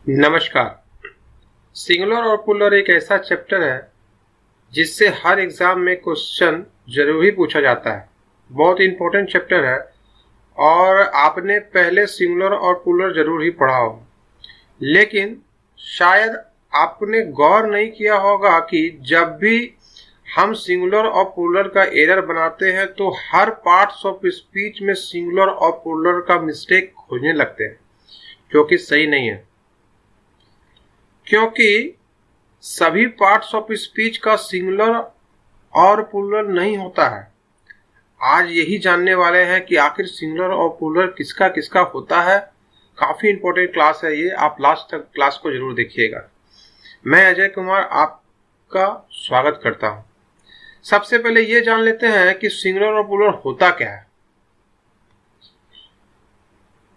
नमस्कार। सिंगुलर और प्लूरल एक ऐसा चैप्टर है जिससे हर एग्जाम में क्वेश्चन जरूर ही पूछा जाता है। बहुत इंपॉर्टेंट चैप्टर है और आपने पहले सिंगुलर और प्लूरल जरूर ही पढ़ा हो, लेकिन शायद आपने गौर नहीं किया होगा कि जब भी हम सिंगुलर और प्लूरल का एरर बनाते हैं तो हर पार्ट्स ऑफ स्पीच में सिंगुलर और प्लूरल का मिस्टेक खोजने लगते हैं, जो कि सही नहीं है, क्योंकि सभी पार्ट्स ऑफ स्पीच का सिंगुलर और प्लूरल नहीं होता है। आज यही जानने वाले हैं कि आखिर सिंगुलर और प्लूरल किसका किसका होता है। काफी इंपॉर्टेंट क्लास है ये, आप लास्ट तक क्लास को जरूर देखिएगा। मैं अजय कुमार आपका स्वागत करता हूं। सबसे पहले ये जान लेते हैं कि सिंगुलर और प्लूरल होता क्या है।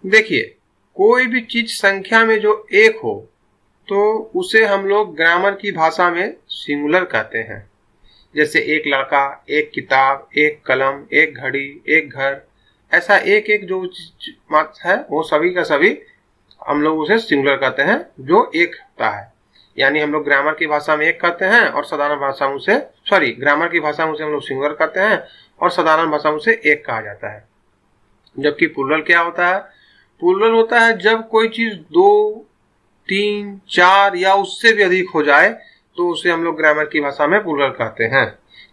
देखिए, कोई भी चीज संख्या में जो एक हो तो उसे हम लोग ग्रामर की भाषा में सिंगुलर कहते हैं। जैसे एक लड़का, एक किताब, एक कलम, एक घड़ी, एक घर, ऐसा एक एक जो है वो सभी का सभी हम लोग उसे सिंगुलर कहते हैं, जो एक होता है। यानी हम लोग ग्रामर की भाषा में एक कहते हैं और साधारण भाषा में उसे ग्रामर की भाषा में उसे हम लोग सिंगुलर कहते हैं और साधारण भाषा में उसे एक कहा जाता है। जबकि प्लूरल क्या होता है? प्लूरल होता है जब कोई चीज 2, 3, 4 या उससे भी अधिक हो जाए तो उसे हम लोग ग्रामर की भाषा में प्लूरल कहते हैं।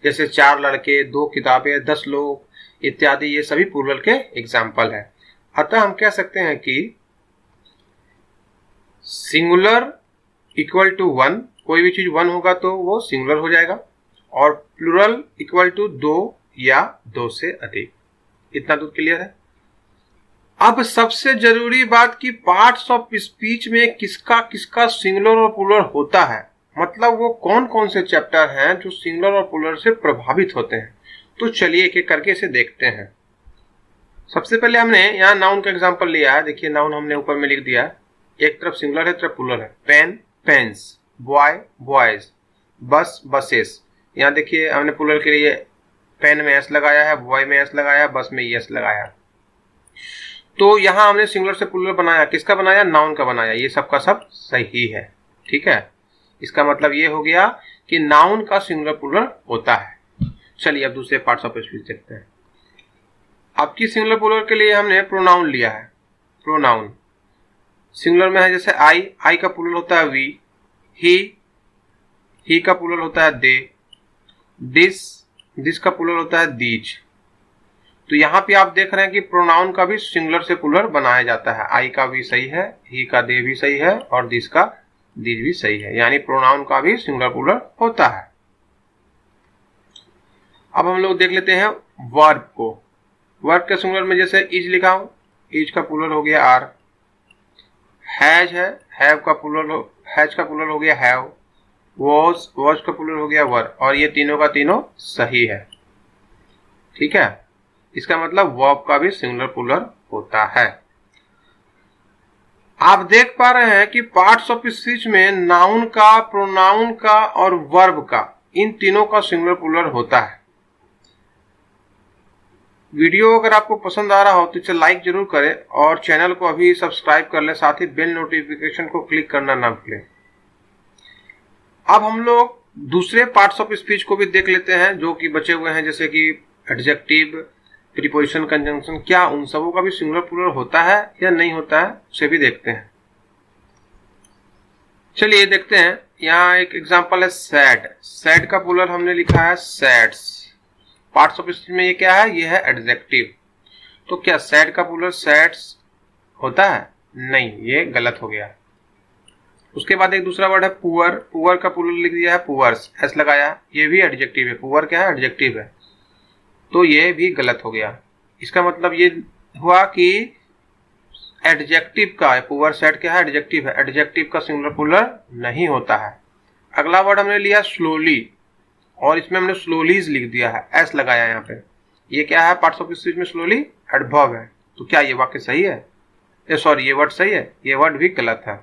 जैसे 4 लड़के, 2 किताबें, 10 लोग इत्यादि, ये सभी प्लूरल के एग्जाम्पल है। अतः हम कह सकते हैं कि सिंगुलर इक्वल टू 1, कोई भी चीज 1 होगा तो वो सिंगुलर हो जाएगा, और प्लूरल इक्वल टू 2 या 2 से अधिक। इतना दूर क्लियर है। अब सबसे जरूरी बात कि पार्ट्स ऑफ स्पीच में किसका किसका सिंगुलर और प्लूरल होता है, मतलब वो कौन कौन से चैप्टर हैं जो सिंगुलर और प्लूरल से प्रभावित होते हैं। तो चलिए एक एक करके इसे देखते हैं। सबसे पहले हमने यहाँ नाउन का एग्जांपल लिया है। देखिए, नाउन हमने ऊपर में लिख दिया है, एक तरफ सिंगुलर है, तरफ प्लूरल है। पेन, पेन्स, बॉय, बॉयज, बस, बसेस। यहाँ देखिए हमने प्लूरल के लिए पेन में एस लगाया है, बॉय में एस लगाया, बस में एस लगाया। तो यहां हमने सिंगुलर से प्लूरल बनाया, किसका बनाया? नाउन का बनाया। ये सब का सब सही है, ठीक है। इसका मतलब ये हो गया कि नाउन का सिंगुलर प्लूरल होता है। चलिए अब दूसरे पार्ट्स ऑफ स्पीच देखते हैं। अब की सिंगुलर प्लूरल के लिए हमने प्रोनाउन लिया है। प्रोनाउन सिंगुलर में है, जैसे आई का प्लूरल होता है वी, ही का प्लूरल होता है दे, दिस का प्लूरल होता है दीज। तो यहाँ पे आप देख रहे हैं कि प्रोनाउन का भी सिंगुलर से प्लूरल बनाया जाता है। आई का भी सही है, ही का दे भी सही है, और दिस का दीज भी सही है। यानी प्रोनाउन का भी सिंगुलर प्लूरल होता है। अब हम लोग देख लेते हैं वर्ब को। वर्ब के सिंगुलर में जैसे इज लिखा हूं, इज का प्लूरल हो गया आर। हैज है, हैज का प्लूरल हो गया हैव। वॉज का प्लूरल हो गया वर, और ये तीनों का तीनों सही है, ठीक है। इसका मतलब वर्ब का भी सिंगुलर प्लूरल होता है। आप देख पा रहे हैं कि पार्ट्स ऑफ स्पीच में नाउन का, प्रोनाउन का और वर्ब का, इन तीनों का सिंगुलर प्लूरल होता है। वीडियो अगर आपको पसंद आ रहा हो तो इसे लाइक जरूर करें और चैनल को अभी सब्सक्राइब कर लें, साथ ही बेल नोटिफिकेशन को क्लिक करना ना भूलें। अब हम लोग दूसरे पार्ट्स ऑफ स्पीच को भी देख लेते हैं जो कि बचे हुए हैं, जैसे कि एडजेक्टिव, प्रीपोजिशन, कंजंक्शन। क्या उन सबों का भी सिंगुलर प्लूरल होता है या नहीं होता है, उसे भी देखते हैं। चलिए देखते हैं। यहाँ एक एग्जांपल है सैड। सैड का प्लूरल हमने लिखा है सैड्स। पार्ट्स ऑफ स्पीच में ये क्या है? ये है एडजेक्टिव। तो क्या सैड का प्लूरल सैड्स होता है? नहीं, ये गलत हो गया। उसके बाद एक दूसरा वर्ड है पुअर। पुअर का प्लूरल लिख दिया है पुअर्स, एस लगाया, ये भी एडजेक्टिव है। पुअर क्या है? एडजेक्टिव है, तो ये भी गलत हो गया। इसका मतलब ये हुआ कि एडजेक्टिव का, पुअर सैड क्या है? एडजेक्टिव है, एडजेक्टिव का सिंगुलर प्लूरल नहीं होता है। अगला वर्ड हमने लिया स्लोली, और इसमें हमने स्लोलीज लिख दिया है, एस लगाया यहाँ पे। ये क्या है? पार्ट्स ऑफ स्पीच में स्लोली एडवर्ब है। तो क्या ये वाक्य सही है? ये वर्ड सही है? ये वर्ड भी गलत है।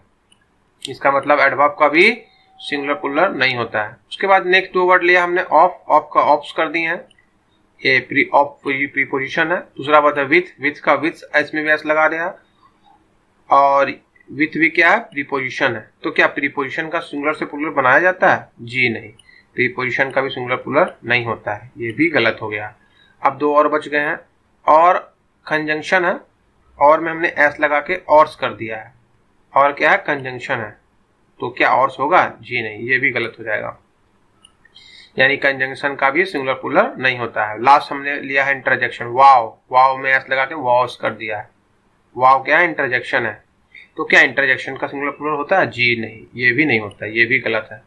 इसका मतलब एडवर्ब का भी सिंगुलर प्लूरल नहीं होता है। उसके बाद नेक्स्ट 2 वर्ड लिया हमने ऑफ। ऑफ का ऑफ्स कर दिए हैं, ये प्रीपोजिशन है। दूसरा वर्ड है विथ। विथ का विथ, एस में भी एस लगा दिया, और विथ भी क्या है, प्रीपोजिशन है। तो क्या प्रीपोजिशन का सिंगुलर से प्लूरल बनाया जाता है? जी नहीं, प्रीपोजिशन का भी सिंगुलर प्लूरल नहीं होता है, ये भी गलत हो गया। अब दो और बच गए हैं, और कंजंक्शन है, और में हमने एस लगा के ऑर्स कर दिया है, और क्या है, कंजंक्शन है, तो क्या ऑर्स होगा? जी नहीं, ये भी गलत हो जाएगा, यानी कंजंक्शन का भी सिंगुलर प्लूरल नहीं होता है। लास्ट हमने लिया है इंटरजेक्शन, वाव, वाव में एस लगा के वॉस कर दिया है, वाव क्या है, इंटरजेक्शन है, तो क्या इंटरजेक्शन का सिंगुलर प्लूरल होता है? जी नहीं, ये भी नहीं होता, ये भी गलत है।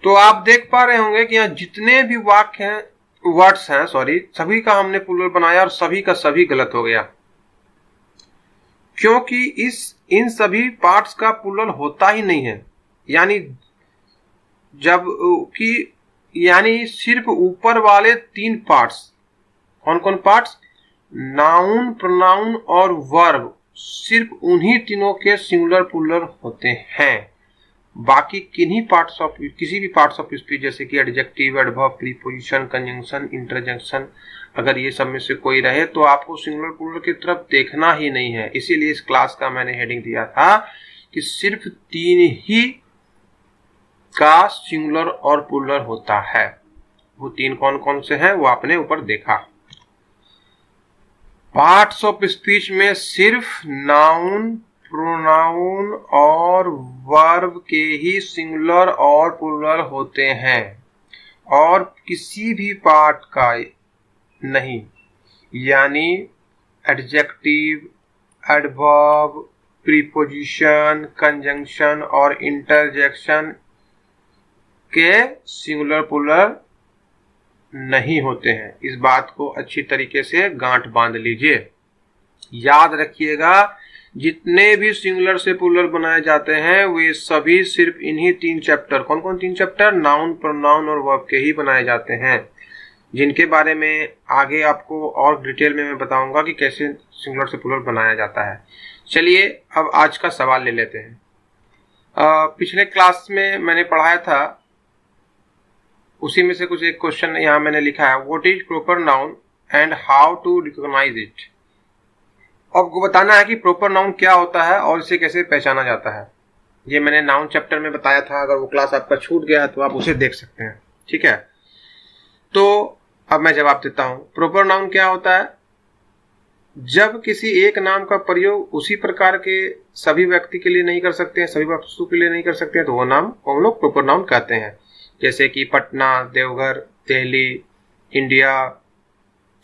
तो आप देख पा रहे होंगे कि यहाँ जितने भी वाक्य हैं, वर्ड्स हैं सॉरी, सभी का हमने प्लूरल बनाया और सभी का सभी गलत हो गया, क्योंकि इन सभी पार्ट्स का प्लूरल होता ही नहीं है। यानी जब कि यानी सिर्फ ऊपर वाले तीन पार्ट्स, कौन कौन पार्ट्स, नाउन, प्रोनाउन और वर्ब, सिर्फ उन्हीं तीनों के सिंगुलर प्लूरल होते हैं। बाकी किन्हीं पार्ट्स ऑफ, किसी भी पार्ट्स ऑफ स्पीच जैसे कि adjective, adverb, preposition, conjunction, interjection, अगर ये सब में से कोई रहे तो आपको सिंगुलर प्लूरल की तरफ देखना ही नहीं है। इसीलिए इस क्लास का मैंने हेडिंग दिया था कि सिर्फ तीन ही का सिंगुलर और प्लूरल होता है। वो तीन कौन कौन से हैं वो आपने ऊपर देखा। पार्ट्स ऑफ स्पीच में सिर्फ नाउन, प्रोनाउन और वर्ब के ही सिंगुलर और प्लूरल होते हैं, और किसी भी पार्ट का नहीं, यानी एडजेक्टिव, एडवर्ब, प्रीपोजिशन, कंजंक्शन और इंटरजेक्शन के सिंगुलर प्लूरल नहीं होते हैं। इस बात को अच्छी तरीके से गांठ बांध लीजिए, याद रखिएगा, जितने भी सिंगुलर से प्लूरल बनाए जाते हैं वे सभी सिर्फ इन्हीं तीन चैप्टर, कौन कौन तीन चैप्टर, नाउन, प्रोनाउन और वर्ब के ही बनाए जाते हैं, जिनके बारे में आगे आपको और डिटेल में मैं बताऊंगा कि कैसे सिंगुलर से प्लूरल बनाया जाता है। चलिए अब आज का सवाल ले लेते हैं। पिछले क्लास में मैंने पढ़ाया था, उसी में से कुछ एक क्वेश्चन यहाँ मैंने लिखा है, what is proper noun and how to recognise it. आपको बताना है कि प्रॉपर नाउन क्या होता है और इसे कैसे पहचाना जाता है। ये मैंने नाउन चैप्टर में बताया था, अगर वो क्लास आपका छूट गया है तो आप उसे देख सकते हैं, ठीक है। तो अब मैं जवाब देता हूं, प्रॉपर नाउन क्या होता है, जब किसी एक नाम का प्रयोग उसी प्रकार के सभी व्यक्ति के लिए नहीं कर सकते हैं, सभी वस्तु के लिए नहीं कर सकते हैं, तो वो नाम को हम लोग प्रॉपर नाउन कहते हैं। जैसे कि पटना, देवघर, दिल्ली, इंडिया,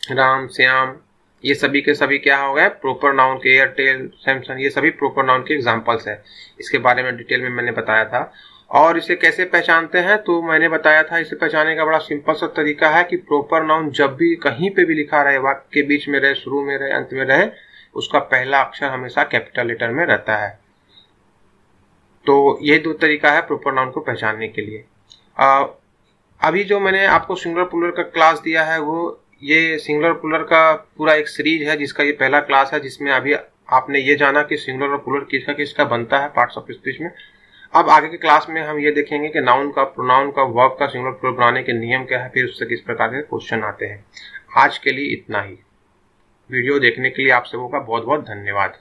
राम, श्याम, ये सभी के सभी क्या हो गए, प्रॉपर नाउन के। एयरटेल, सैमसंग, ये सभी प्रॉपर नाउन के एग्जांपल्स है। इसके बारे में डिटेल में मैंने बताया था। और इसे कैसे पहचानते हैं तो मैंने बताया था, इसे पहचानने का बड़ा सिंपल सा तरीका है कि प्रॉपर नाउन जब भी कहीं पे भी लिखा रहे, वाक्य के बीच में रहे, शुरू में रहे, अंत में रहे, उसका पहला अक्षर हमेशा कैपिटल लेटर में रहता है। तो ये दो तरीका है प्रॉपर नाउन को पहचानने के लिए। अभी जो मैंने आपको सिंगुलर प्लूरल का क्लास दिया है, वो ये सिंगुलर प्लूरल का पूरा एक सीरीज है, जिसका ये पहला क्लास है, जिसमें अभी आपने ये जाना कि सिंगुलर और प्लूरल किसका किसका बनता है पार्ट्स ऑफ स्पीच में। अब आगे के क्लास में हम ये देखेंगे कि नाउन का, प्रोनाउन का, वर्ब का सिंगुलर प्लूरल बनाने के नियम क्या है, फिर उससे किस प्रकार के क्वेश्चन आते हैं। आज के लिए इतना ही। वीडियो देखने के लिए आप सबों का बहुत बहुत धन्यवाद।